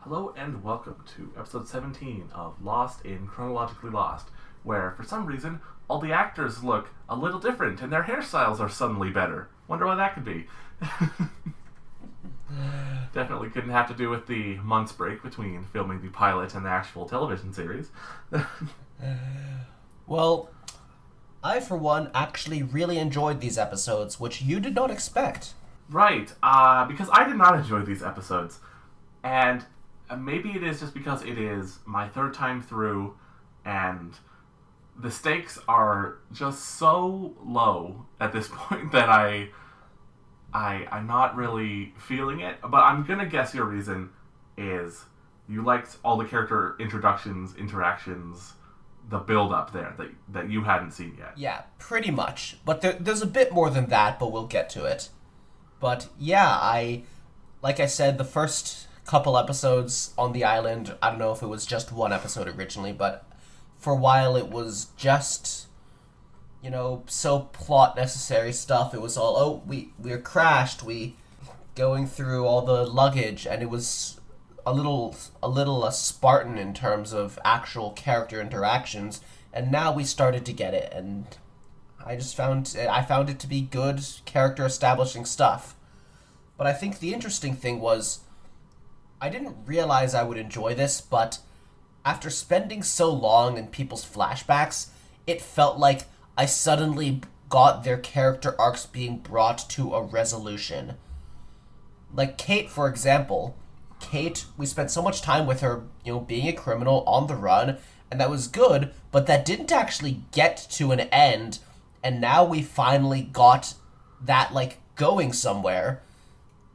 Hello and welcome to episode 17 of Lost in Chronologically Lost, where for some reason all the actors look a little different and their hairstyles are suddenly better. Wonder why that could be. Definitely couldn't have to do with the months break between filming the pilot and the actual television series. Well, I, for one, actually really enjoyed these episodes, which you did not expect. Right, because I did not enjoy these episodes. And maybe it is just because it is my third time through, and the stakes are just so low at this point that I'm not really feeling it. But I'm gonna guess your reason is you liked all the character introductions, interactions, the build up there that you hadn't seen yet. Yeah, pretty much. But there's a bit more than that, but we'll get to it. But yeah, like I said, the first couple episodes on the island, I don't know if it was just one episode originally, but for a while it was just, so plot necessary stuff. It was all, we're crashed, we going through all the luggage, and it was a little Spartan in terms of actual character interactions, and now we started to get it, and I found it to be good character establishing stuff. But I think the interesting thing was I didn't realize I would enjoy this, but after spending so long in people's flashbacks, it felt like I suddenly got their character arcs being brought to a resolution. Like Kate, for example. Kate, we spent so much time with her, being a criminal on the run, and that was good, but that didn't actually get to an end, and now we finally got that, going somewhere,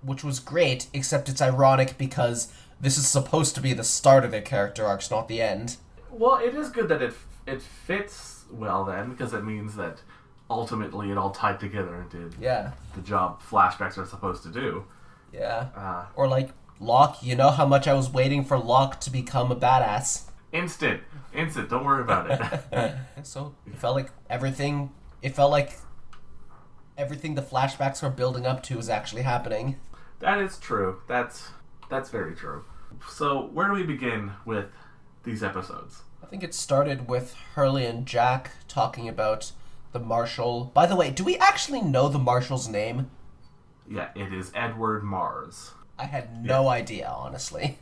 which was great, except it's ironic because this is supposed to be the start of their character arcs, not the end. Well, it is good that it fits well then, because it means that ultimately it all tied together and did the job flashbacks are supposed to do. Yeah. Or Locke, you know how much I was waiting for Locke to become a badass. Instant, don't worry about it. So it felt like everything the flashbacks were building up to is actually happening. That is true. That's very true. So where do we begin with these episodes? I think it started with Hurley and Jack talking about the Marshal. By the way, do we actually know the Marshal's name? Yeah, it is Edward Mars. I had no idea, honestly.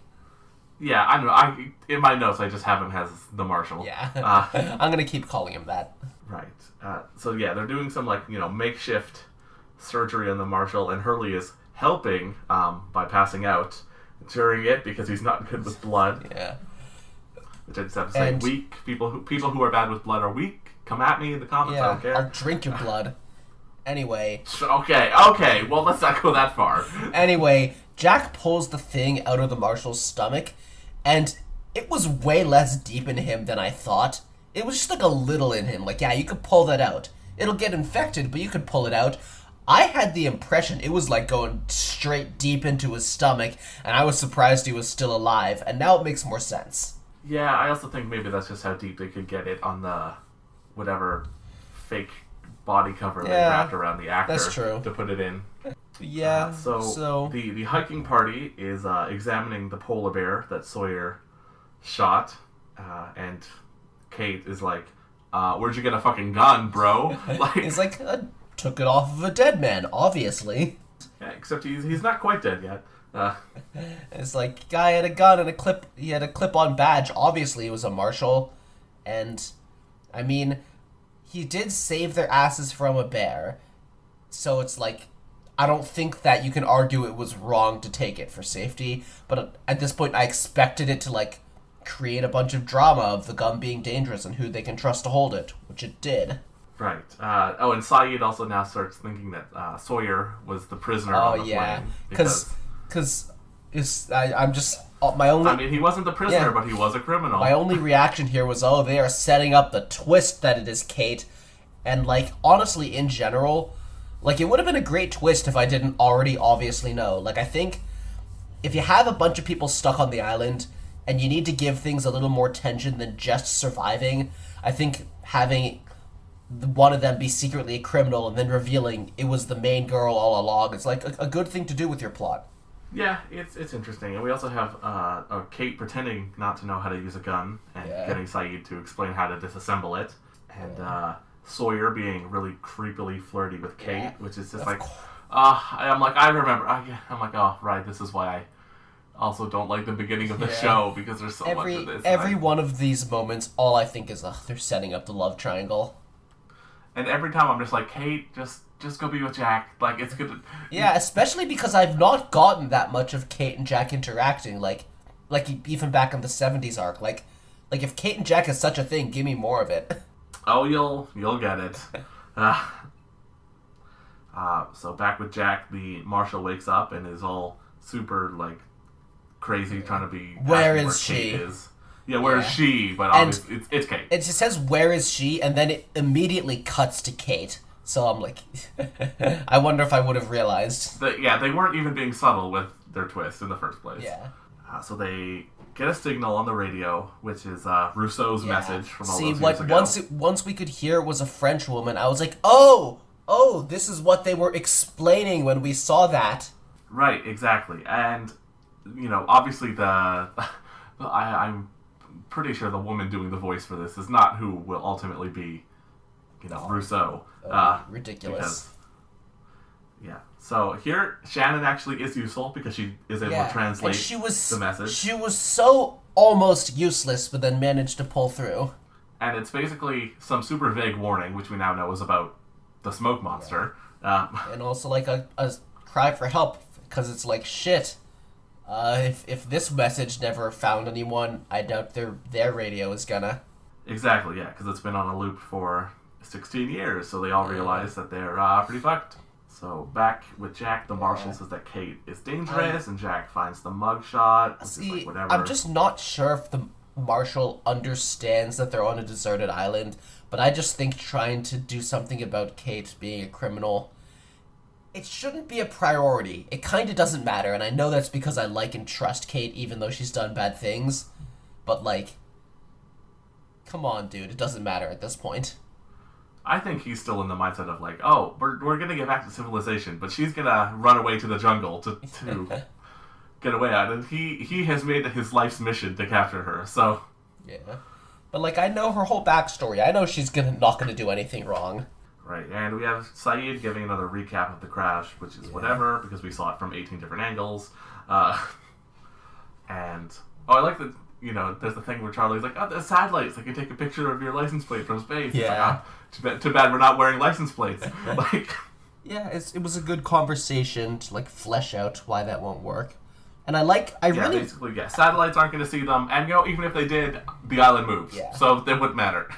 Yeah, I know. In my notes, I just have him as the Marshal. Yeah. I'm going to keep calling him that. Right. So yeah, they're doing some makeshift surgery on the Marshal, and Hurley is helping by passing out during it because he's not good with blood. Yeah. Which I just have to say, weak people who are bad with blood are weak. Come at me in the comments. I don't care. I'll drink your blood. Anyway. Okay. Well, let's not go that far. Anyway, Jack pulls the thing out of the Marshal's stomach, and it was way less deep in him than I thought. It was just a little in him. You could pull that out. It'll get infected, but you could pull it out. I had the impression it was going straight deep into his stomach, and I was surprised he was still alive, and now it makes more sense. Yeah, I also think maybe that's just how deep they could get it on the whatever fake body cover they wrapped around the actor to put it in. Yeah. So the hiking party is examining the polar bear that Sawyer shot, and Kate is like, "Where'd you get a fucking gun, bro?" He's like, took it off of a dead man, obviously. Yeah, except he's not quite dead yet. It's like, guy had a gun and he had a clip-on badge. Obviously, it was a Marshal, and I mean, he did save their asses from a bear, so it's I don't think that you can argue it was wrong to take it for safety, but at this point I expected it to create a bunch of drama of the gun being dangerous and who they can trust to hold it, which it did. Right. And Sayid also now starts thinking that Sawyer was the prisoner on the plane. Because I'm just my only. I mean, he wasn't the prisoner, but he was a criminal. My only reaction here was, they are setting up the twist that it is Kate, and honestly, in general, it would have been a great twist if I didn't already obviously know. I think if you have a bunch of people stuck on the island and you need to give things a little more tension than just surviving, I think having one of them be secretly a criminal and then revealing it was the main girl all along is a good thing to do with your plot. Yeah, it's interesting. And we also have Kate pretending not to know how to use a gun and getting Saeed to explain how to disassemble it. And Sawyer being really creepily flirty with Kate, which is just I'm like, I remember. I'm like, oh, right, this is why I also don't like the beginning of the show, because there's so much of this. Every one of these moments, all I think is, they're setting up the love triangle. And every time I'm just like, Kate, just go be with Jack. Like, it's good. Yeah, especially because I've not gotten that much of Kate and Jack interacting. Like even back in the 70s arc. Like if Kate and Jack is such a thing, give me more of it. Oh, you'll get it. So back with Jack, the Marshal wakes up and is all super, like, crazy, trying to be... Where is she? Yeah, where is she? But obviously, it's Kate. It just says, where is she? And then it immediately cuts to Kate. So I'm like... I wonder if I would have realized. They weren't even being subtle with their twist in the first place. Yeah. So they get a signal on the radio, which is Rousseau's message from all those years ago. Once we could hear it was a French woman, I was like, oh, this is what they were explaining when we saw that. Right, exactly. And, obviously I'm pretty sure the woman doing the voice for this is not who will ultimately be, Rousseau. Ridiculous. So here, Shannon actually is useful because she is able to translate the message. She was so almost useless, but then managed to pull through. And it's basically some super vague warning, which we now know is about the smoke monster. And also like a cry for help, because it's like, shit. If this message never found anyone, I doubt their radio is gonna. Exactly, yeah, because it's been on a loop for 16 years, so they all realize that they're pretty fucked. So back with Jack, the Marshal says that Kate is dangerous, and Jack finds the mugshot. See, whatever. I'm just not sure if the Marshal understands that they're on a deserted island, but I just think trying to do something about Kate being a criminal, it shouldn't be a priority. It kind of doesn't matter, and I know that's because I like and trust Kate even though she's done bad things, but like, come on, dude, it doesn't matter at this point. I think he's still in the mindset of like, oh, we're gonna get back to civilization, but she's gonna run away to the jungle to get away at it. He has made it his life's mission to capture her, so... Yeah. But, like, I know her whole backstory. I know she's not gonna do anything wrong. Right, and we have Saeed giving another recap of the crash, which is whatever, because we saw it from 18 different angles. And, I like that, there's the thing where Charlie's like, oh, there's satellites. I can take a picture of your license plate from space. Yeah. It's like, too bad we're not wearing license plates. Like... Yeah, it was a good conversation to, like, flesh out why that won't work. And basically, satellites aren't going to see them, and, even if they did, the island moves. Yeah. So it wouldn't matter.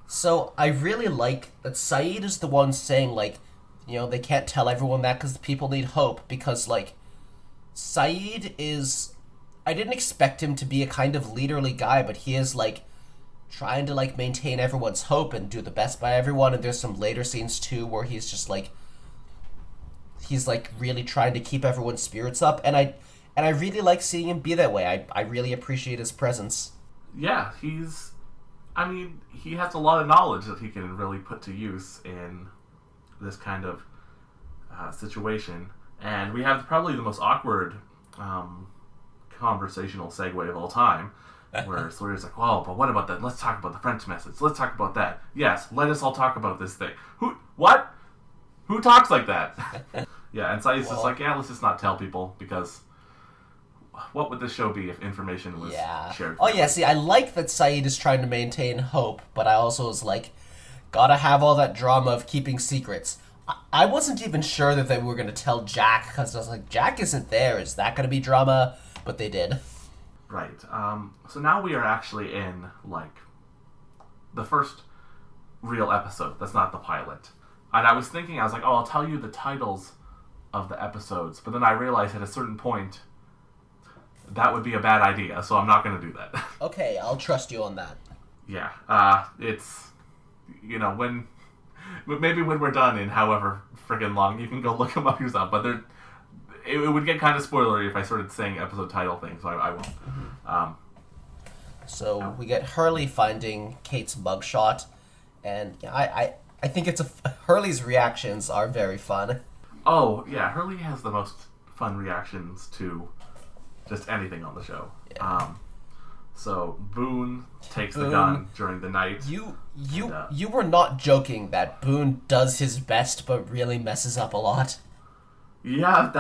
So I really like that Saeed is the one saying, like, they can't tell everyone that because the people need hope, because, like, Saeed is... I didn't expect him to be a kind of leaderly guy, but he is, like, trying to, like, maintain everyone's hope and do the best by everyone, and there's some later scenes, too, where he's just, like... He's, like, really trying to keep everyone's spirits up, and I really like seeing him be that way. I really appreciate his presence. Yeah, he has a lot of knowledge that he can really put to use in this kind of situation. And we have probably the most awkward conversational segue of all time, where Sawyer's like, well, but what about that? Let's talk about the French message. Let's talk about that. Yes, let us all talk about this thing. What? Who talks like that? Yeah, and Saeed's just like, let's just not tell people, because what would this show be if information was shared? Oh, yeah, see, I like that Saeed is trying to maintain hope, but I also was like, gotta have all that drama of keeping secrets. I wasn't even sure that they were going to tell Jack, because I was like, Jack isn't there. Is that going to be drama? But they did. Right. So now we are actually in, like, the first real episode. That's not the pilot. And I was thinking, I was like, I'll tell you the titles of the episodes. But then I realized at a certain point, that would be a bad idea. So I'm not going to do that. Okay, I'll trust you on that. Yeah. It's, maybe when we're done in however friggin' long, you can go look them up yourself. But it would get kind of spoilery if I started saying episode title things, so I won't. So we get Hurley finding Kate's mugshot, and I think Hurley's reactions are very fun. Oh, yeah, Hurley has the most fun reactions to just anything on the show. Yeah. So Boone takes the Boone, gun during the night. You were not joking that Boone does his best but really messes up a lot. Yeah,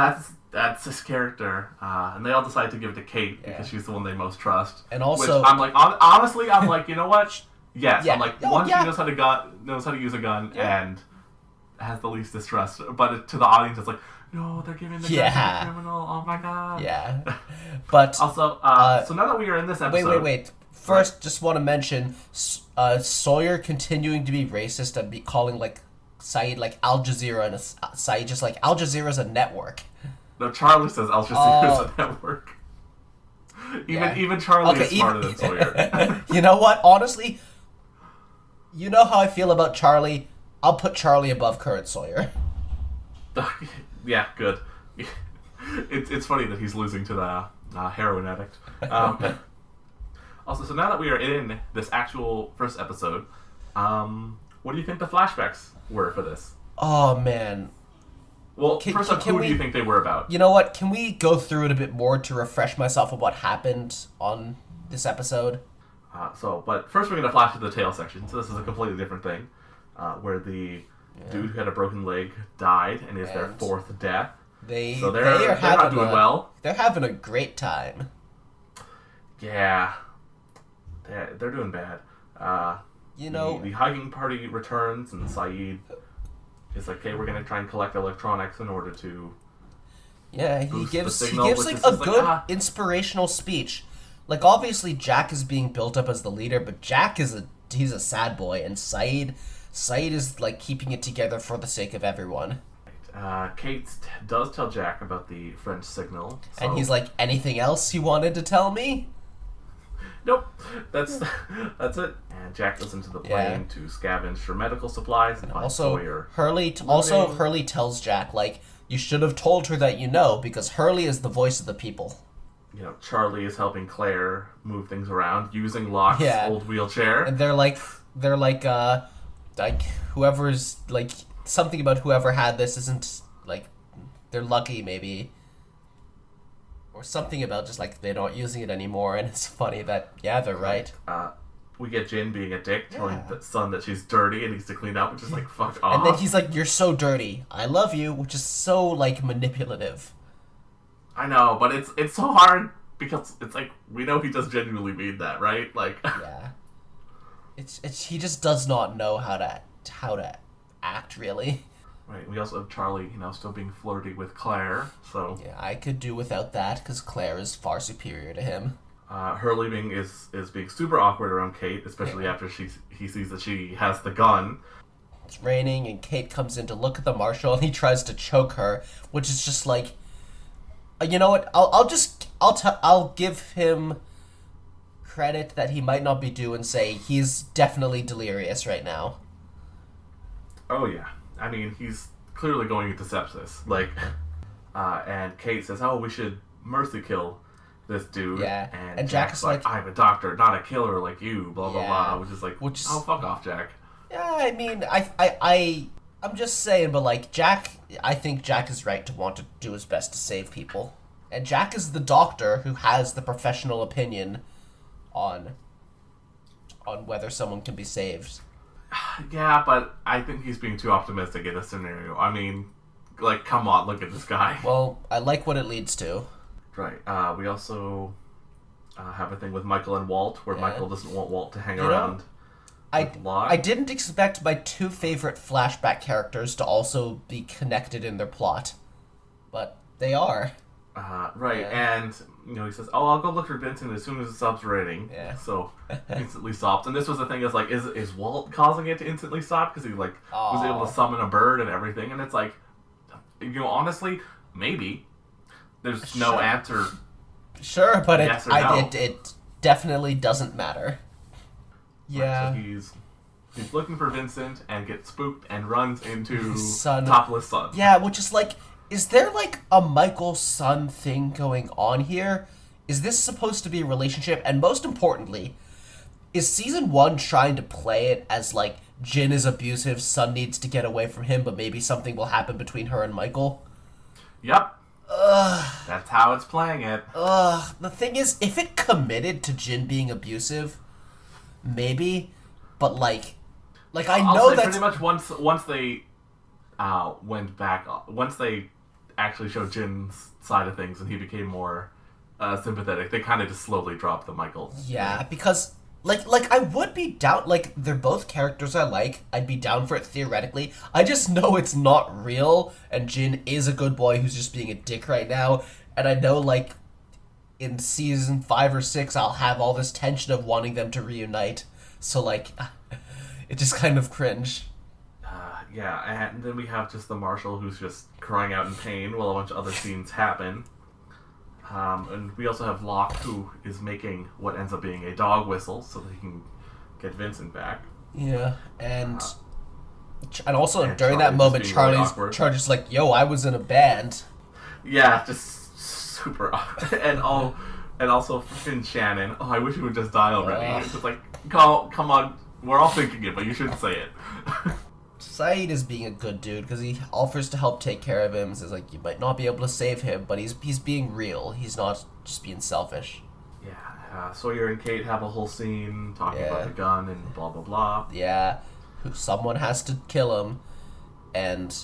that's his character, and they all decide to give it to Kate because she's the one they most trust. And also, which I'm like, honestly, I'm like, you know what? Yes, Yeah. I'm like, Oh, she knows how to use a gun, and has the least distrust. But to the audience, it's like, no, they're giving the gun to the criminal. Oh my god. Yeah, but also, so now that we are in this episode, wait. First, just want to mention Sawyer continuing to be racist and be calling like Saeed like Al Jazeera and Saeed just like Al Jazeera's a network. No, Charlie says Al Jazeera's a network. Even Charlie is smarter than Sawyer. You know what? Honestly, you know how I feel about Charlie. I'll put Charlie above current Sawyer. Yeah, good. It's funny that he's losing to the heroin addict. Also, so now that we are in this actual first episode, what do you think the flashbacks were for this? Oh man. Well, first off, who do you think they were about? You know what? Can we go through it a bit more to refresh myself on what happened on this episode? But first we're going to flash to the tail section. So this is a completely different thing, where the dude who had a broken leg died and is their fourth death. They're not doing well. They're having a great time. Yeah, they're doing bad. The hiking party returns and Saeed is like, "Hey, we're gonna try and collect electronics in order to." Yeah, he gives like a good inspirational speech. Like obviously Jack is being built up as the leader, but Jack he's a sad boy, and Saeed is like keeping it together for the sake of everyone. Kate does tell Jack about the French signal, and he's like, "Anything else you wanted to tell me?" Nope, that's it. And Jack goes into the plane to scavenge for medical supplies and find Sawyer. Hurley tells Jack, like, you should have told her that because Hurley is the voice of the people. You know, Charlie is helping Claire move things around using Locke's old wheelchair. And they're like whoever's like something about whoever had this isn't like they're lucky maybe. Or something about just like they're not using it anymore, and it's funny that they're right. We get Jin being a dick, telling the son that she's dirty and needs to clean up, which is like fuck off. And then he's like, "You're so dirty. I love you," which is so like manipulative. I know, but it's so hard because it's like we know he does genuinely mean that, right? Like it's he just does not know how to act really. Right, we also have Charlie, still being flirty with Claire, so... Yeah, I could do without that, because Claire is far superior to him. Hurley is being super awkward around Kate, especially after he sees that she has the gun. It's raining, and Kate comes in to look at the marshal, and he tries to choke her, which is just like... you know what, I'll give him credit that he might not be due and say he's definitely delirious right now. Oh, yeah. I mean, he's clearly going into sepsis. Like, and Kate says, "Oh, we should mercy kill this dude." Yeah, and Jack's like, "I'm a doctor, not a killer like you." Blah blah blah. Which is like, oh, fuck off, Jack. Yeah, I mean, I'm just saying, but like Jack, I think Jack is right to want to do his best to save people, and Jack is the doctor who has the professional opinion on whether someone can be saved. Yeah, but I think he's being too optimistic in this scenario. I mean, like, come on, look at this guy. Well, I like what it leads to. Right. We also have a thing with Michael and Walt, where Michael doesn't want Walt to hang around. I didn't expect my two favorite flashback characters to also be connected in their plot, but they are. Right, and he says, "Oh, I'll go look for Vincent as soon as it stops raining." Yeah. So instantly stops, and this was the thing: is like, is Walt causing it to instantly stop because he was able to summon a bird and everything? And it's like, honestly, maybe there's no answer. Sure, but it definitely doesn't matter. Yeah. Right, so he's looking for Vincent and gets spooked and runs into Topless Sun. Yeah, which is like. Is there, like, a Michael-son thing going on here? Is this supposed to be a relationship? And most importantly, is Season 1 trying to play it as, like, Jin is abusive, Sun needs to get away from him, but maybe something will happen between her and Michael? Yep. That's how it's playing it. The thing is, if it committed to Jin being abusive, maybe, but like I know that pretty much once they went back, once they actually showed Jin's side of things and he became more sympathetic, they kind of just slowly dropped the Michael. Yeah, because like I would be down. Like, they're both characters I like. I'd be down for it theoretically. I just know it's not real, and Jin is a good boy who's just being a dick right now. And I know, like, in season 5 or 6, I'll have all this tension of wanting them to reunite. So, like, it's just kind of cringe. Yeah, and then we have just the Marshal who's just crying out in pain while a bunch of other scenes happen. And we also have Locke, who is making what ends up being a dog whistle so that he can get Vincent back. Yeah, and also during that moment, Charlie's like, "Yo, I was in a band." Yeah, just super awkward. And also freaking Shannon. Oh, I wish he would just die already. It's just like, come on, we're all thinking it, but you shouldn't say it. Saeed is being a good dude because he offers to help take care of him. Says like, you might not be able to save him, but he's being real. He's not just being selfish. Yeah, Sawyer and Kate have a whole scene talking about the gun and blah blah blah. Yeah, someone has to kill him, and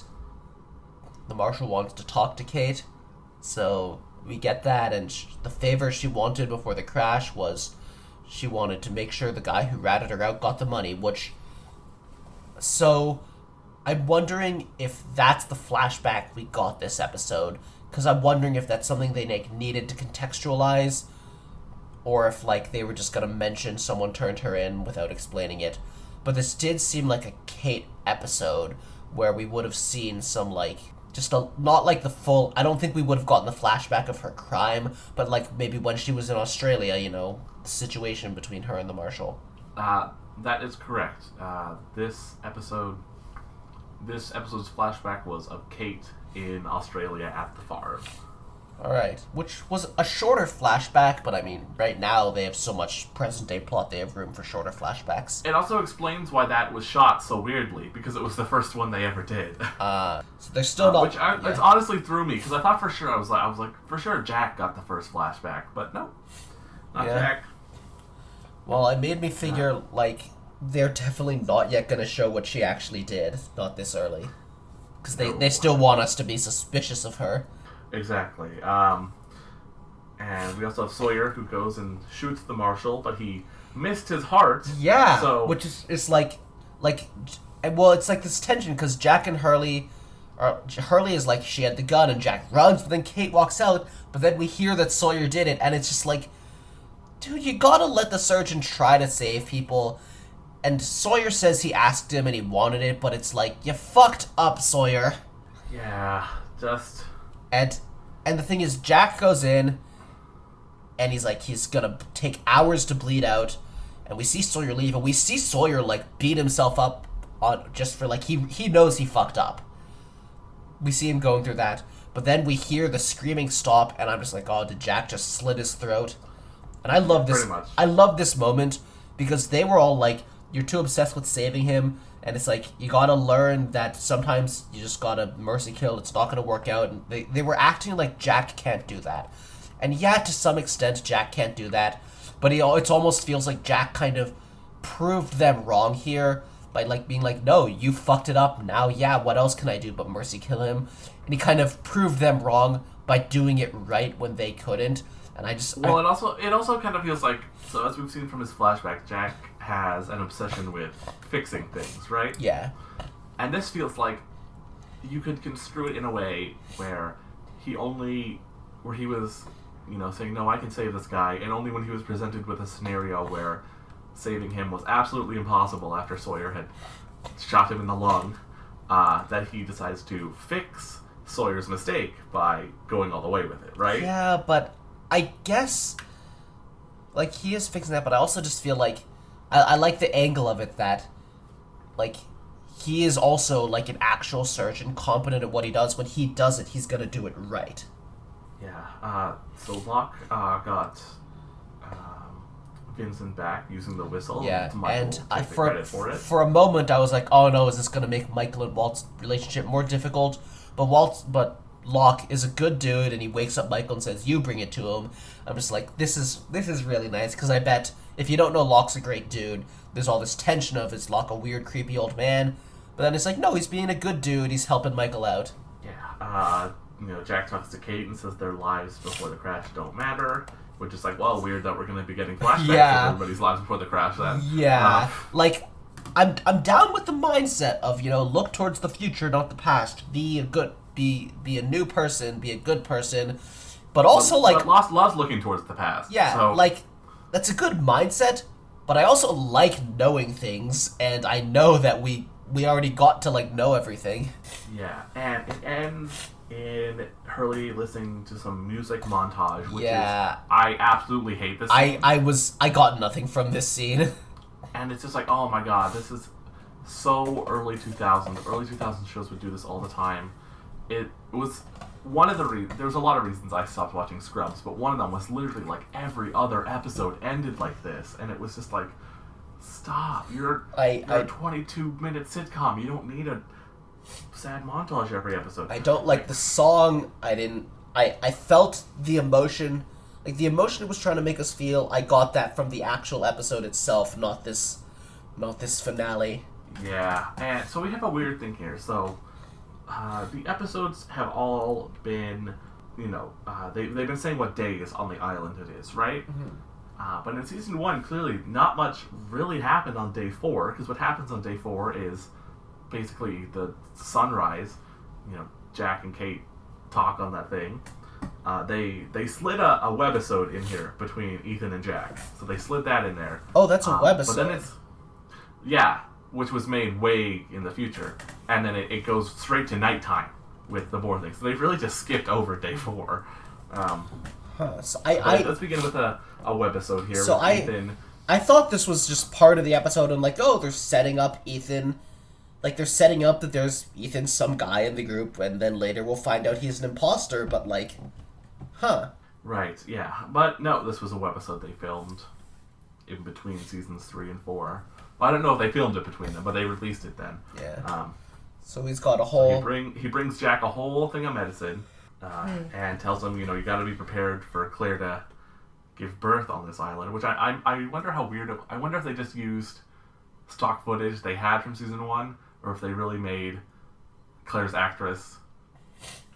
the Marshal wants to talk to Kate, so we get that. And the favor she wanted before the crash was she wanted to make sure the guy who ratted her out got the money, which. So, I'm wondering if that's the flashback we got this episode, because I'm wondering if that's something they needed to contextualize, or if like they were just gonna mention someone turned her in without explaining it. But this did seem like a Kate episode where we would have seen some like not like the full. I don't think we would have gotten the flashback of her crime, but like maybe when she was in Australia, the situation between her and the Marshal. That is correct. This episode's flashback was of Kate in Australia at the farm. Alright, which was a shorter flashback, but I mean, right now they have so much present-day plot, they have room for shorter flashbacks. It also explains why that was shot so weirdly, because it was the first one they ever did. So they're still not... It honestly threw me, because I thought for sure, I was like, for sure Jack got the first flashback, but no, not Jack. Well, it made me figure, like, they're definitely not yet going to show what she actually did, not this early. Because they still want us to be suspicious of her. Exactly. And we also have Sawyer, who goes and shoots the Marshal, but he missed his heart. Yeah, so... which is like, well, it's like this tension, because Jack and Hurley is like, she had the gun, and Jack runs, but then Kate walks out, but then we hear that Sawyer did it, and it's just like, dude, you gotta let the surgeon try to save people. And Sawyer says he asked him and he wanted it, but it's like, you fucked up, Sawyer. Yeah, just... And the thing is, Jack goes in, and he's like, he's gonna take hours to bleed out, and we see Sawyer leave, and we see Sawyer, like, beat himself up on just for, like, he knows he fucked up. We see him going through that, but then we hear the screaming stop, and I'm just like, oh, did Jack just slit his throat? And I love this. I love this moment because they were all like, "You're too obsessed with saving him," and it's like you gotta learn that sometimes you just gotta mercy kill. It's not gonna work out. And they were acting like Jack can't do that, and yeah, to some extent, Jack can't do that. But it almost feels like Jack kind of proved them wrong here by like being like, "No, you fucked it up. Now, yeah, what else can I do but mercy kill him?" And he kind of proved them wrong by doing it right when they couldn't. And it also kind of feels like, so as we've seen from his flashback, Jack has an obsession with fixing things, right? Yeah. And this feels like you could construe it in a way where he was, saying, no, I can save this guy, and only when he was presented with a scenario where saving him was absolutely impossible after Sawyer had shot him in the lung, that he decides to fix Sawyer's mistake by going all the way with it, right? Yeah, but I guess, like, he is fixing that, but I also just feel like, I like the angle of it that, like, he is also, like, an actual surgeon, competent at what he does. When he does it, he's gonna do it right. Yeah, so Locke got Vincent back using the whistle. Yeah, and for a moment I was like, oh no, is this gonna make Michael and Walt's relationship more difficult? But Locke is a good dude, and he wakes up Michael and says, "You bring it to him." I'm just like, this is really nice, because I bet if you don't know Locke's a great dude, there's all this tension of, is Locke a weird, creepy old man? But then it's like, no, he's being a good dude. He's helping Michael out. Yeah. Jack talks to Kate and says their lives before the crash don't matter, which is like, well, weird that we're going to be getting flashbacks of everybody's lives before the crash then. Yeah. I'm down with the mindset of, look towards the future, not the past. Be a new person, be a good person. But also, but Lost loves looking towards the past. Yeah, so. That's a good mindset, but I also like knowing things, and I know that we already got to, know everything. Yeah, and it ends in Hurley listening to some music montage, which is... I absolutely hate this scene. I got nothing from this scene. And it's just like, oh my god, this is so early 2000s. Early 2000s shows would do this all the time. It was one of the there's a lot of reasons I stopped watching Scrubs, but one of them was literally every other episode ended like this, and it was just like, stop! You're a 22-minute sitcom. You don't need a sad montage every episode. I don't like the song. I felt the emotion, the emotion it was trying to make us feel. I got that from the actual episode itself, not this finale. Yeah, and so we have a weird thing here. So. The episodes have all been, they've been saying what days on the island it is, right? Mm-hmm. But in season 1, clearly not much really happened on day 4, because what happens on day 4 is basically the sunrise. Jack and Kate talk on that thing. They slid a webisode in here between Ethan and Jack, so they slid that in there. Oh, that's a webisode. But then which was made way in the future. And then it goes straight to nighttime with the more things. So they've really just skipped over day 4. So let's begin with a webisode here with Ethan. I thought this was just part of the episode and they're setting up Ethan. They're setting up that there's Ethan, some guy in the group, and then later we'll find out he's an imposter, but Right, yeah. But no, this was a webisode they filmed in between seasons 3 and 4. Well, I don't know if they filmed it between them, but they released it then. Yeah. So he's got a whole... So he brings Jack a whole thing of medicine and tells him, you got to be prepared for Claire to give birth on this island, which I wonder how weird... I wonder if they just used stock footage they had from season 1, or if they really made Claire's actress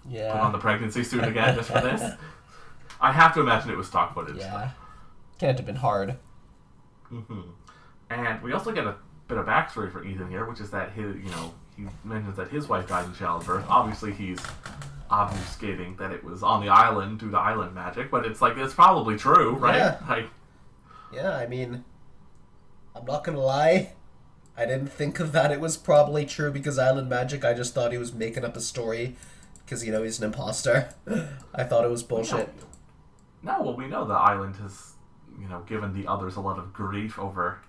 put on the pregnancy suit again just for this. I have to imagine it was stock footage. Yeah. Can't have been hard. Mm-hmm. And we also get a bit of backstory for Ethan here, which is that he mentions that his wife died in childbirth. Obviously, he's obfuscating that it was on the island due to island magic, but it's probably true, right? Yeah. I mean, I'm not gonna lie. I didn't think of that. It was probably true because island magic. I just thought he was making up a story because he's an imposter. I thought it was bullshit. No, well, we know the island has given the others a lot of grief over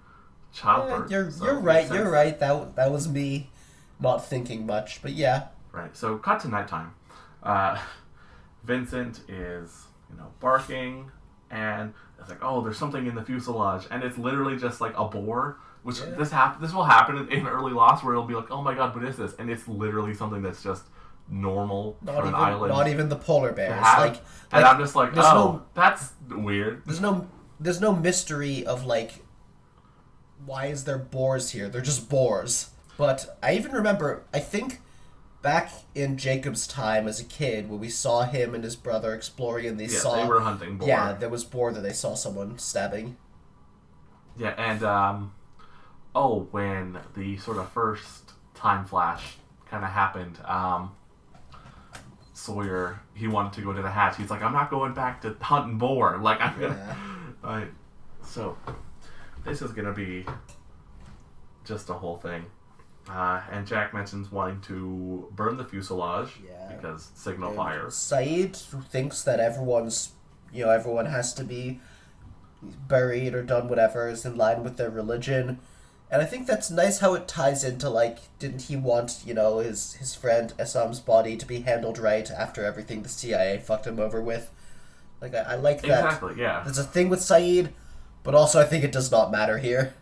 childbirth. Yeah, you're right. You're right. That was me not thinking much, but yeah. Right. So cut to nighttime. Vincent is barking, and it's like, oh, there's something in the fuselage, and it's literally just like a boar. Which this will happen in early Lost, where it'll be like, oh my god, what is this? And it's literally something that's just normal for an island. Not even the polar bears. And I'm just like, that's weird. There's no mystery of why is there boars here? They're just boars. But I even remember, I think back in Jacob's time as a kid, when we saw him and his brother exploring and they were hunting boar. Yeah, there was boar that they saw someone stabbing. Yeah, and when the sort of first time flash kind of happened, Sawyer, he wanted to go to the hatch. He's like, I'm not going back to hunting boar. I'm gonna... Right. So, this is going to be just a whole thing. And Jack mentions wanting to burn the fuselage because signal fire. Saeed thinks that everyone has to be buried or done whatever is in line with their religion. And I think that's nice how it ties into, didn't he want, his friend Essam's body to be handled right after everything the CIA fucked him over with? I like that. Exactly, yeah. There's a thing with Saeed, but also I think it does not matter here.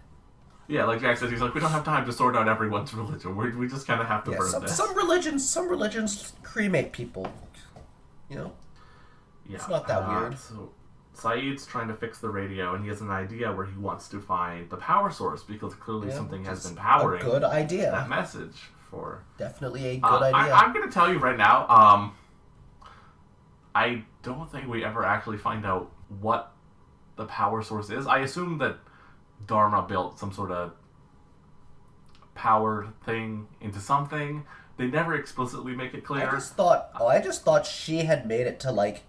Yeah, like Jack says, he's like, we don't have time to sort out everyone's religion. We just kind of have to burn this. Some religions cremate people. You know, Yeah. it's not that weird. So Saeed's trying to fix the radio, and he has an idea where he wants to find the power source because clearly something has been powering a good idea. that message for. Definitely a good idea. I'm going to tell you right now. I don't think we ever actually find out what the power source is. I assume that Dharma built some sort of powered thing into something. They never explicitly make it clear. I just thought she had made it to like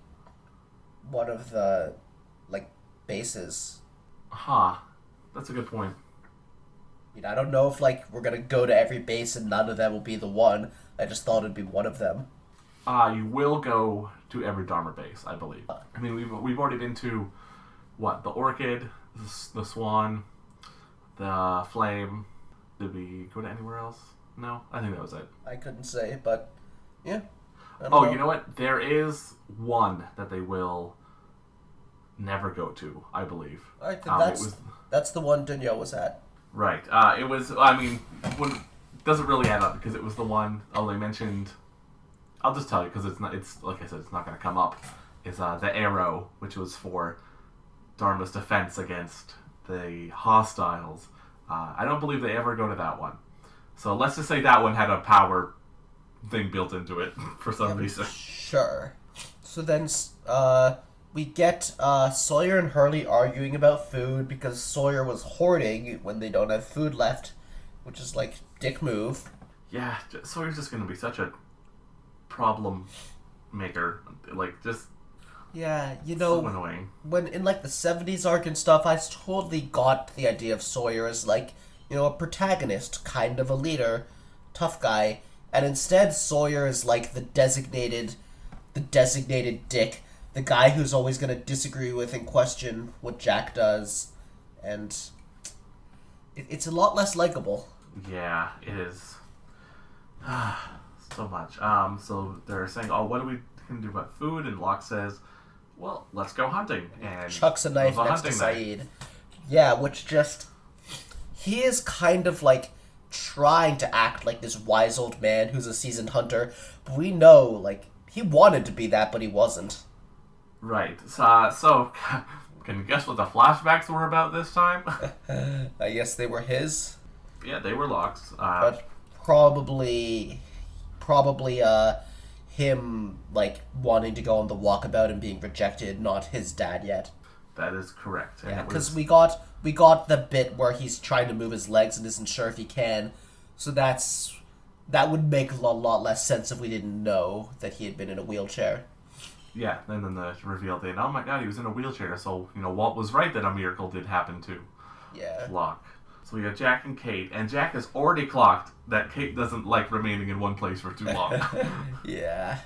one of the like bases. Huh. That's a good point. You know, I don't know if like we're gonna go to every base and none of them will be the one. I just thought it'd be one of them. You will go to every Dharma base, I believe. I mean, we've already been to what? The Orchid, the Swan, the Flame. Did we go to anywhere else? No, I think that was it. I couldn't say, but yeah. You know what? There is one that they will never go to, I believe. All right, then that's the one Danielle was at. Right. It was. I mean, doesn't really add up because it was the one. Oh, they mentioned. I'll just tell you because it's not. It's like I said, it's not going to come up. Is the arrow, which was for Dharma's defense against the hostiles. I don't believe they ever go to that one. So let's just say that one had a power thing built into it for some reason. Sure. So then we get Sawyer and Hurley arguing about food because Sawyer was hoarding when they don't have food left, which is like dick move. Yeah, Sawyer's just going to be such a problem maker. Like, just... Yeah, you know, so annoying. When in like the 70s arc and stuff, I totally got the idea of Sawyer as like, you know, a protagonist, kind of a leader, tough guy, and instead Sawyer is like the designated dick, the guy who's always going to disagree with and question what Jack does, and it's a lot less likable. Yeah, it is. So much. So they're saying, oh, what are we going to do about food? And Locke says, well, let's go hunting. And chucks a knife next to Saeed. Yeah, which just... He is kind of like trying to act like this wise old man who's a seasoned hunter, but we know, like, he wanted to be that, but he wasn't. Right. So can you guess what the flashbacks were about this time? I guess they were his. Yeah, they were Locke's. But probably him, like, wanting to go on the walkabout and being rejected, not his dad yet. That is correct. Yeah, because we got the bit where he's trying to move his legs and isn't sure if he can, so that would make a lot less sense if we didn't know that he had been in a wheelchair. Yeah, and then the reveal thing. Oh my god, he was in a wheelchair, so, you know, Walt was right that a miracle did happen to Locke. So we have Jack and Kate, and Jack has already clocked that Kate doesn't like remaining in one place for too long. Yeah.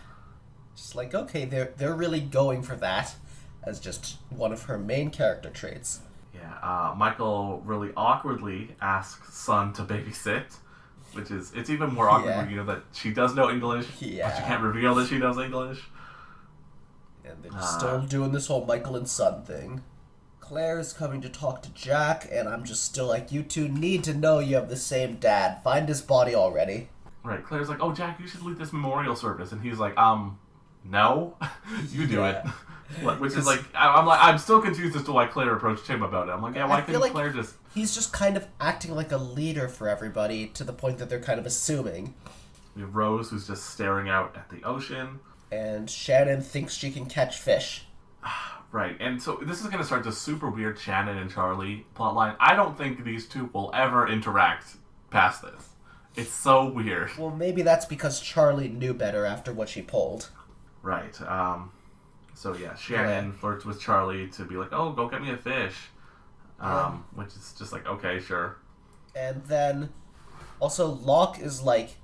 Just like, okay, they're really going for that as just one of her main character traits. Yeah, Michael really awkwardly asks Sun to babysit, which is, it's even more awkward when you know that she does know English, but she can't reveal that she knows English. And they're still doing this whole Michael and Son thing. Claire is coming to talk to Jack, and I'm just still like, you two need to know you have the same dad. Find his body already. Right, Claire's like, oh, Jack, you should lead this memorial service. And he's like, no, you do it. Which is like, I'm still confused as to why Claire approached him about it. I'm like, yeah, why couldn't Claire just... He's just kind of acting like a leader for everybody to the point that they're kind of assuming. We have Rose, who's just staring out at the ocean. And Shannon thinks she can catch fish. Right, and so this is going to start this super weird Shannon and Charlie plotline. I don't think these two will ever interact past this. It's so weird. Well, maybe that's because Charlie knew better after what she pulled. Right, so yeah, Shannon flirts with Charlie to be like, oh, go get me a fish. Which is just like, okay, sure. And then, also, Locke is like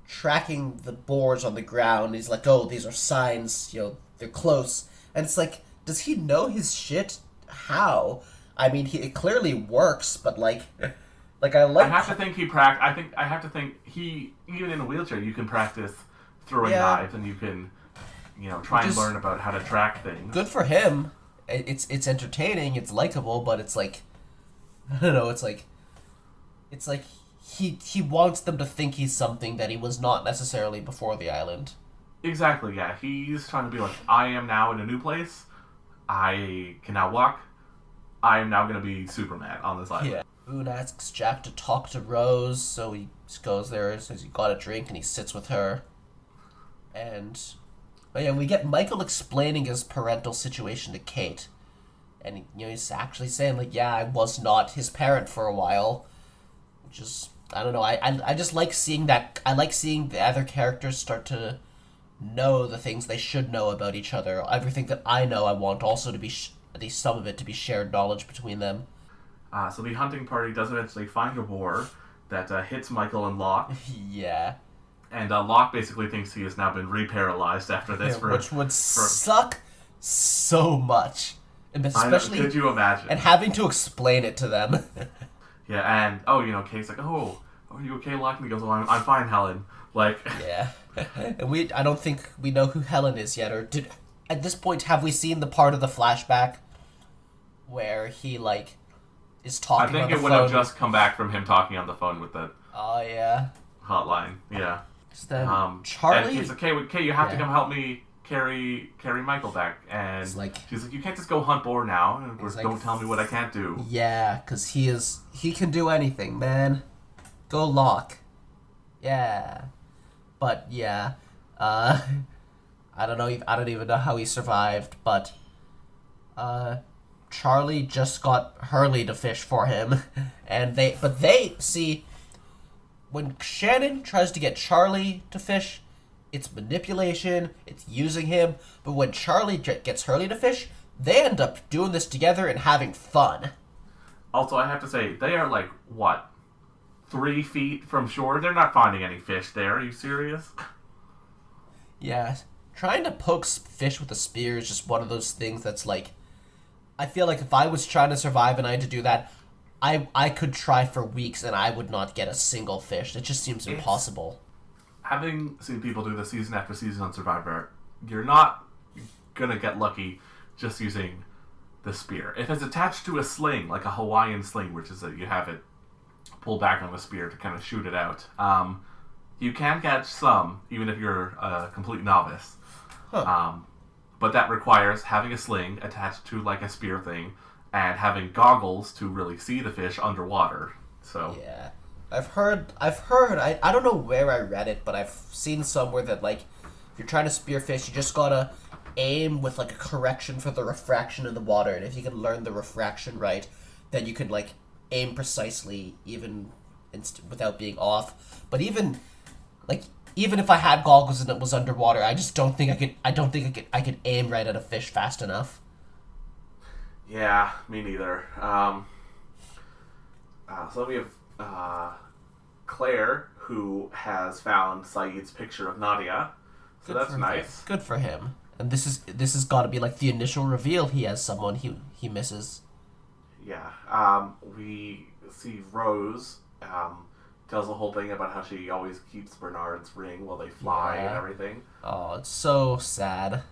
tracking the boars on the ground. He's like, oh, these are signs, you know, they're close. And it's like, does he know his shit? How? I mean, it clearly works, but like I have to think I have to think he, even in a wheelchair, you can practice throwing knives and you can, you know, try and learn about how to track things. Good for him. It's entertaining, it's likable, but it's like, I don't know, it's like he wants them to think he's something that he was not necessarily before the island. Exactly, yeah. He's trying to be like, I am now in a new place. I can now walk. I am now going to be Superman on this island. Yeah. Boone asks Jack to talk to Rose, so he goes there, says he got a drink, and he sits with her. And we get Michael explaining his parental situation to Kate. And he's actually saying, like, yeah, I was not his parent for a while. Which is, I don't know, I just like seeing that. I like seeing the other characters start to know the things they should know about each other. Everything that I know, I want also to be, at least some of it, to be shared knowledge between them. So the hunting party does eventually find a boar that hits Michael and Locke. Yeah. And Locke basically thinks he has now been reparalyzed after this. Which would suck so much. And especially, I know, could you imagine? And having to explain it to them. Yeah, and, Kate's like, oh, are you okay, Locke? And he goes, oh, I'm fine, Helen. Like... Yeah. And I don't think we know who Helen is yet, or at this point, have we seen the part of the flashback where he, like, is talking on the phone? I think it would have just come back from him talking on the phone with the... Oh, yeah. Hotline, yeah. Then Charlie... And he's like, okay, you have to come help me carry Michael back. And she's like, you can't just go hunt boar now. And don't tell me what I can't do. Yeah, because he can do anything, man. Go Locke. Yeah. But, yeah. I don't know. I don't even know how he survived, but... Charlie just got Hurley to fish for him. And they see... When Shannon tries to get Charlie to fish, it's manipulation, it's using him. But when Charlie gets Hurley to fish, they end up doing this together and having fun. Also, I have to say, they are like, what, 3 feet from shore? They're not finding any fish there. Are you serious? Yeah. Trying to poke fish with a spear is just one of those things that's like... I feel like if I was trying to survive and I had to do that, I could try for weeks and I would not get a single fish. It just seems impossible. Having seen people do this season after season on Survivor, you're not gonna get lucky just using the spear. If it's attached to a sling, like a Hawaiian sling, which is that you have it pull back on the spear to kind of shoot it out, you can catch some, even if you're a complete novice. Huh. But that requires having a sling attached to like a spear thing, and having goggles to really see the fish underwater. So yeah, I've heard. I don't know where I read it, but I've seen somewhere that like, if you're trying to spear fish, you just gotta aim with like a correction for the refraction of the water, and if you can learn the refraction right, then you can like aim precisely even without being off. But even if I had goggles and it was underwater, I just don't think I could. I don't think I could aim right at a fish fast enough. Yeah, me neither. So we have Claire, who has found Saeed's picture of Nadia. So that's nice. Good for him. And this has got to be like the initial reveal. He has someone he misses. Yeah. We see Rose tells the whole thing about how she always keeps Bernard's ring while they fly and everything. Oh, it's so sad.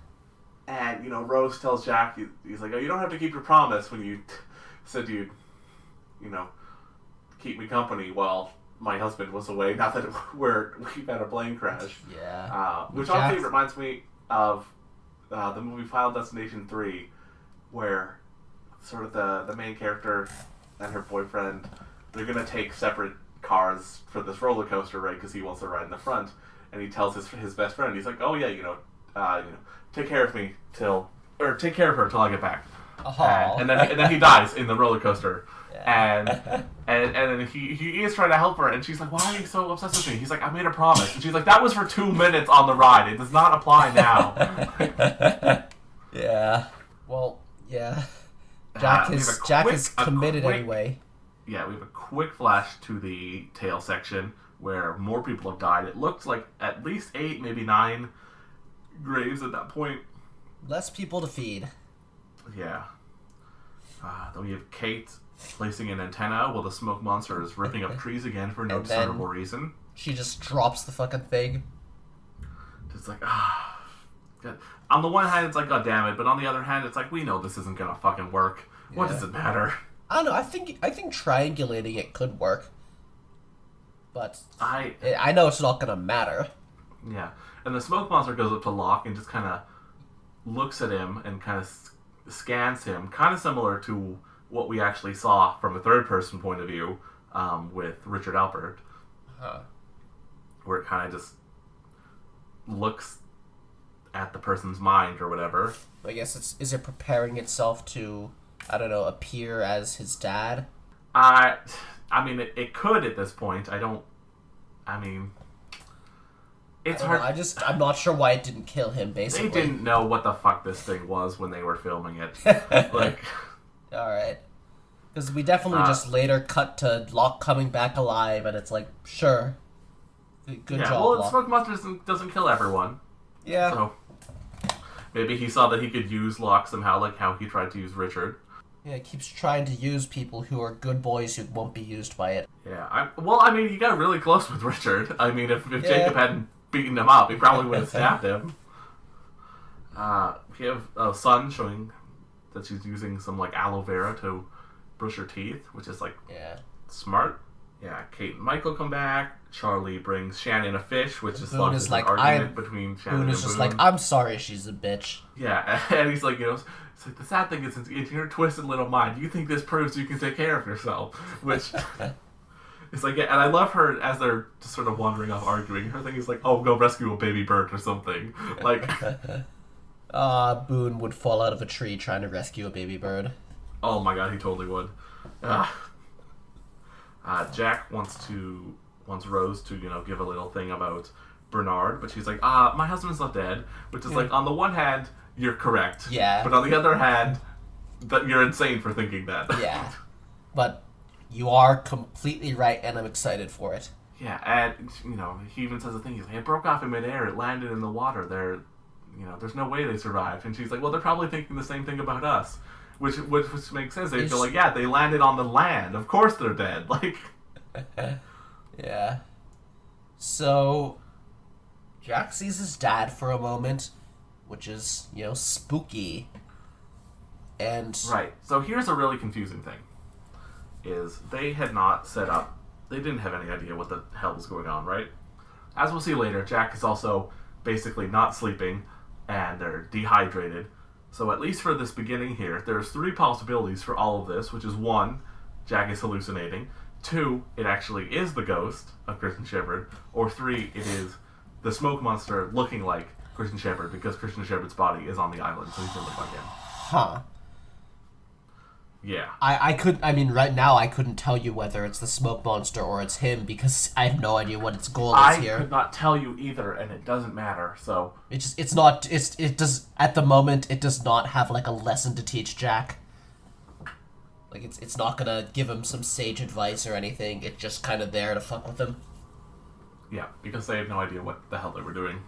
And, Rose tells Jack, he's like, oh, you don't have to keep your promise when you said you'd, keep me company while my husband was away. Not that we've had a plane crash. Yeah. Which honestly reminds me of the movie Final Destination 3, where sort of the main character and her boyfriend, they're going to take separate cars for this roller coaster, right? Because he wants to ride in the front. And he tells his best friend, he's like, oh, yeah, take care of her till I get back. And then he dies in the roller coaster. Yeah. And then he is trying to help her, and she's like, why are you so obsessed with me? He's like, I made a promise. And she's like, that was for 2 minutes on the ride. It does not apply now. Yeah. Well, yeah. Jack is committed anyway. Yeah, we have a quick flash to the tail section where more people have died. It looks like at least 8, maybe 9 graves at that point. Less people to feed. Yeah. Then we have Kate placing an antenna while the smoke monster is ripping up trees again for no discernible reason. She just drops the fucking thing. Just like, God. On the one hand, it's like, God damn it, but on the other hand, it's like, we know this isn't gonna fucking work. Yeah. What does it matter? I don't know. I think triangulating it could work, but I know it's not gonna matter. Yeah. And the smoke monster goes up to Locke and just kind of looks at him and kind of scans him, kind of similar to what we actually saw from a third-person point of view with Richard Alpert. Huh. Where it kind of just looks at the person's mind or whatever. I guess is it preparing itself to, I don't know, appear as his dad? I mean, it could at this point. It's hard. I'm not sure why it didn't kill him, basically. They didn't know what the fuck this thing was when they were filming it. Like, alright. Because we definitely just later cut to Locke coming back alive, and it's like, sure. Good job, well, Locke. Smoke Monster doesn't kill everyone. Yeah. So, maybe he saw that he could use Locke somehow, like how he tried to use Richard. Yeah, he keeps trying to use people who are good boys who won't be used by it. Yeah, he got really close with Richard. I mean, if Jacob hadn't beaten him up, he probably would have stabbed him. We have Sun showing that she's using some, like, aloe vera to brush her teeth, which is, like, smart. Yeah, Kate and Michael come back. Charlie brings Shannon a fish, which is Boone is like, argument between Shannon and Boone. Boone is just like, I'm sorry she's a bitch. Yeah, and he's like, it's like, the sad thing is, in your twisted little mind, you think this proves you can take care of yourself, which... It's like, and I love her as they're just sort of wandering off arguing. Her thing is like, oh, go rescue a baby bird or something. Like, Boone would fall out of a tree trying to rescue a baby bird. Oh my god, he totally would. Jack wants Rose to, give a little thing about Bernard, but she's like, my husband's not dead. Which is like, on the one hand, you're correct. Yeah. But on the other hand, that you're insane for thinking that. Yeah. But you are completely right, and I'm excited for it. Yeah, and, he even says the thing, he's like, it broke off in midair, it landed in the water, there's no way they survived. And she's like, well, they're probably thinking the same thing about us. Which makes sense. They feel like, yeah, they landed on the land. Of course they're dead. Like, yeah. So, Jack sees his dad for a moment, which is, spooky. And... Right. So here's a really confusing thing. Is they had not set up... They didn't have any idea what the hell was going on, right? As we'll see later, Jack is also basically not sleeping, and they're dehydrated. So at least for this beginning here, there's 3 possibilities for all of this, which is 1, Jack is hallucinating. 2, it actually is the ghost of Christian Shepherd. Or 3, it is the smoke monster looking like Christian Shepherd because Christian Shepherd's body is on the island, so he's in the fucking... Huh. Yeah. Right now I couldn't tell you whether it's the smoke monster or it's him because I have no idea what its goal is here. I could not tell you either, and it doesn't matter, so... At the moment, it does not have, like, a lesson to teach Jack. Like, it's not gonna give him some sage advice or anything, it's just kind of there to fuck with him. Yeah, because they have no idea what the hell they were doing.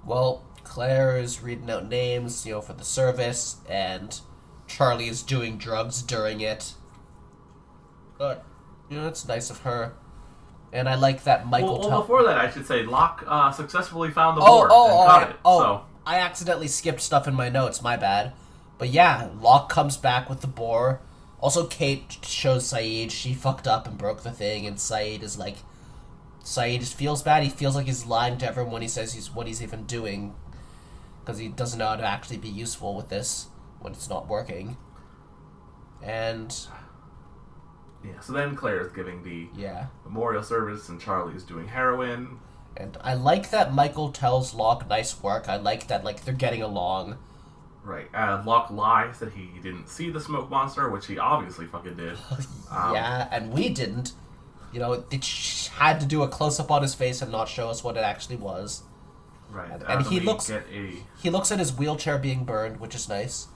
Well, Claire is reading out names, for the service, and... Charlie is doing drugs during it. But, it's nice of her. And I like that Michael... Well, before that, I should say, Locke successfully found the board and caught it. So. I accidentally skipped stuff in my notes, my bad. But yeah, Locke comes back with the boar. Also, Kate shows Saeed she fucked up and broke the thing, and Saeed just feels bad. He feels like he's lying to everyone when he says what he's even doing. Because he doesn't know how to actually be useful with this when it's not working. And... Yeah, so then Claire's giving the memorial service and Charlie's doing heroin. And I like that Michael tells Locke nice work. I like that, they're getting along. Right. Locke lies that he didn't see the smoke monster, which he obviously fucking did. Yeah, and we didn't. It had to do a close-up on his face and not show us what it actually was. Right. And he looks at his wheelchair being burned, which is nice.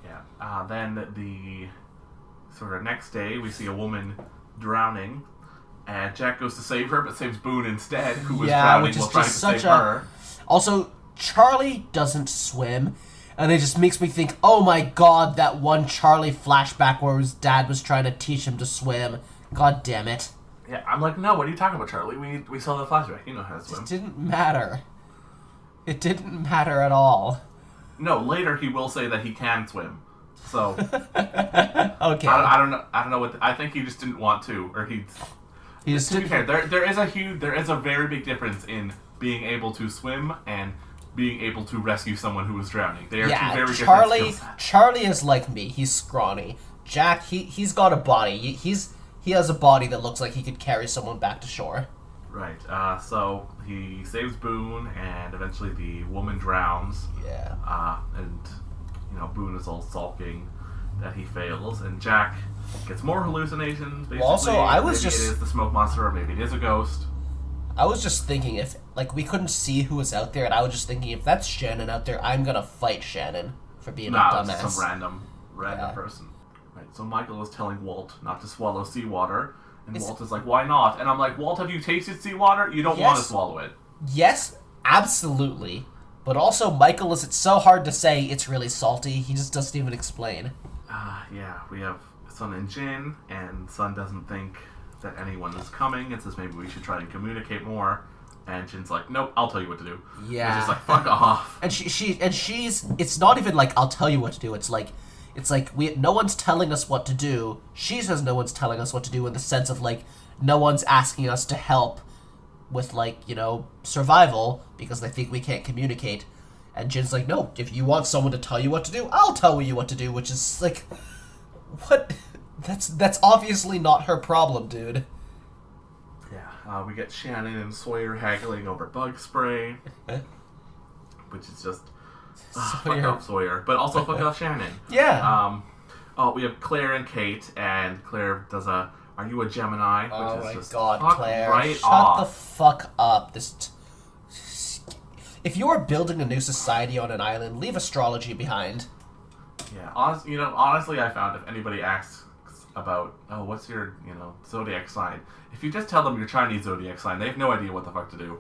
Yeah. Then the sort of next day, we see a woman drowning, and Jack goes to save her, but saves Boone instead, who was drowning while trying to save her. Also, Charlie doesn't swim, and it just makes me think, oh my god, that one Charlie flashback where his dad was trying to teach him to swim. God damn it. Yeah, I'm like, no, what are you talking about, Charlie? We saw the flashback. You know how to swim. It didn't matter. It didn't matter at all. No, later he will say that he can swim. So okay. I don't know what I think he just didn't want to, or he just to be fair, there is a very big difference in being able to swim and being able to rescue someone who was drowning. They are two very different skill sets. Charlie is like me. He's scrawny. Jack, he's got a body. He has a body that looks like he could carry someone back to shore. Right. So he saves Boone, and eventually the woman drowns. Yeah. And Boone is all sulking that he fails, and Jack gets more hallucinations. Basically, also, maybe it is the smoke monster, or maybe it is a ghost. I was just thinking if we couldn't see who was out there, and I was just thinking if that's Shannon out there, I'm gonna fight Shannon for being a dumbass. It's some random person. Right. So Michael is telling Walt not to swallow seawater, and Walt is like, "Why not?" And I'm like, "Walt, have you tasted seawater? You don't want to swallow it." Yes, absolutely. But also, Michael, is it so hard to say it's really salty? He just doesn't even explain. Yeah, we have Sun and Jin, and Sun doesn't think that anyone is coming and says maybe we should try and communicate more. And Jin's like, "Nope, I'll tell you what to do." Yeah. And she's like, "Fuck off." And she's it's not even like I'll tell you what to do. It's like no one's telling us what to do. She says no one's telling us what to do in the sense of like no one's asking us to help with survival because they think we can't communicate. And Jin's like, "No, if you want someone to tell you what to do, I'll tell you what to do," which is like, what? That's obviously not her problem, dude. Yeah, we get Shannon and Sawyer haggling over bug spray, which is just fuck off Sawyer, but also fuck off Shannon. Yeah. We have Claire and Kate, and Claire does a "Are you a Gemini?" Which oh is my just god, fuck Claire! right Shut off. the fuck up. If you are building a new society on an island, leave astrology behind. Yeah, honestly, I found if anybody asks about, what's your, zodiac sign, if you just tell them your Chinese zodiac sign, they have no idea what the fuck to do.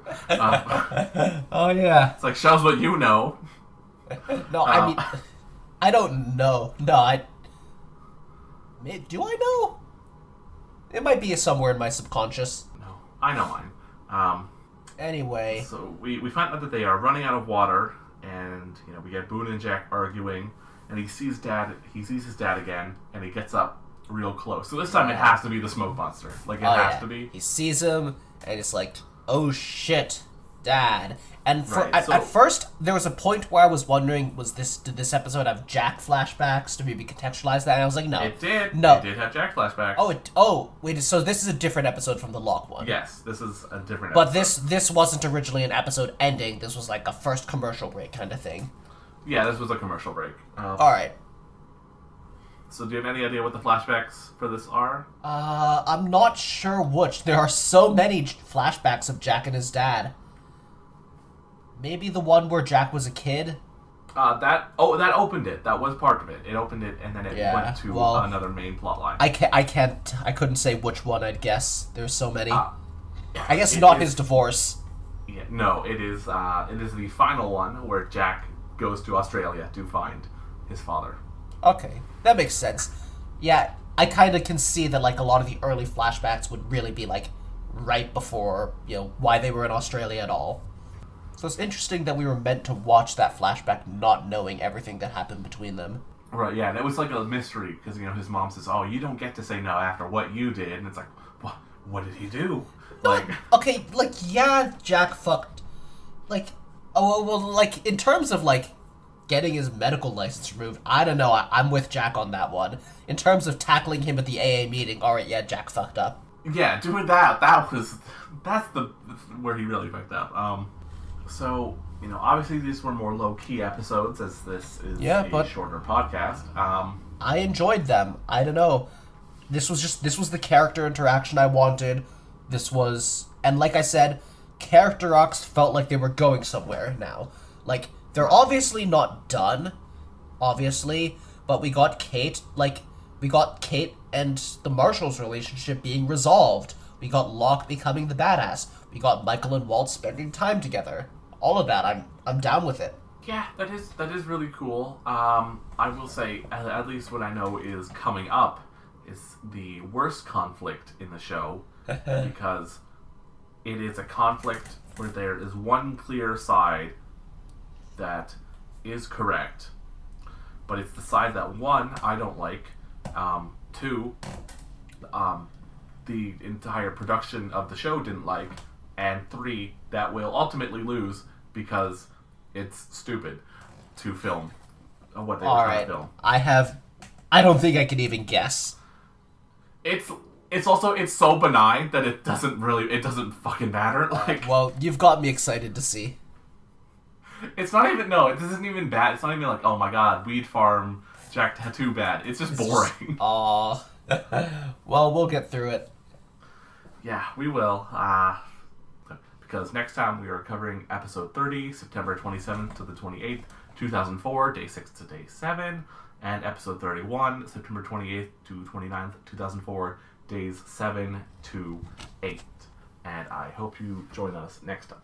Oh yeah. It's like, shows what you know. No, I mean, I don't know. No, do I know? It might be somewhere in my subconscious. No, I know mine. Anyway. So we find out that they are running out of water, and we get Boone and Jack arguing, and he sees his dad again, and he gets up real close. So this time it has to be the smoke monster. Like it has to be. He sees him, and it's like, "Oh shit, Dad!" And Right, at first there was a point where I was wondering, did this episode have Jack flashbacks to maybe contextualize that? And I was like, no, it did. No, it did have Jack flashbacks. Wait, so this is a different episode from the Lock one. Yes, this is a different. But episode. this wasn't originally an episode ending. This was like a first commercial break kind of thing. Yeah, this was a commercial break. All right. So do you have any idea what the flashbacks for this are? I'm not sure which. There are so many flashbacks of Jack and his dad. Maybe the one where Jack was a kid? That opened it. That was part of it. It opened it, and then it went to another main plot line. I couldn't say which one I'd guess. There's so many. I guess not his divorce. Yeah, no, it is the final one where Jack goes to Australia to find his father. Okay, that makes sense. Yeah, I kind of can see that like a lot of the early flashbacks would really be like right before, why they were in Australia at all. So it's interesting that we were meant to watch that flashback not knowing everything that happened between them. Right, yeah, and it was like a mystery, because, his mom says, "Oh, you don't get to say no after what you did," and it's like, what did he do? Jack fucked, in terms of, getting his medical license removed, I don't know, I'm with Jack on that one. In terms of tackling him at the AA meeting, alright, yeah, Jack fucked up. Yeah, doing that's where he really fucked up. So, obviously these were more low-key episodes, as this is a shorter podcast. I enjoyed them. I don't know. This was the character interaction I wanted. And like I said, character arcs felt like they were going somewhere now. Like, they're obviously not done, obviously, but we got Kate and the Marshall's relationship being resolved. We got Locke becoming the badass. We got Michael and Walt spending time together. All of that, I'm down with it. Yeah, that is really cool. I will say, at least what I know is coming up is the worst conflict in the show, because it is a conflict where there is one clear side that is correct, but it's the side that, one, I don't like, two, the entire production of the show didn't like, and 3 that will ultimately lose because it's stupid to film what they were trying to film. I don't think I can even guess. It's also so benign that it doesn't fucking matter. Like, Well, you've got me excited to see. it's not even it isn't even bad. It's not even like, oh my god, weed farm Jack Tattoo bad. It's just boring. Aw. Well, we'll get through it. Yeah, we will. Because next time we are covering episode 30, September 27th to the 28th, 2004, day 6 to day 7, and episode 31, September 28th to 29th, 2004, days 7 to 8. And I hope you join us next time.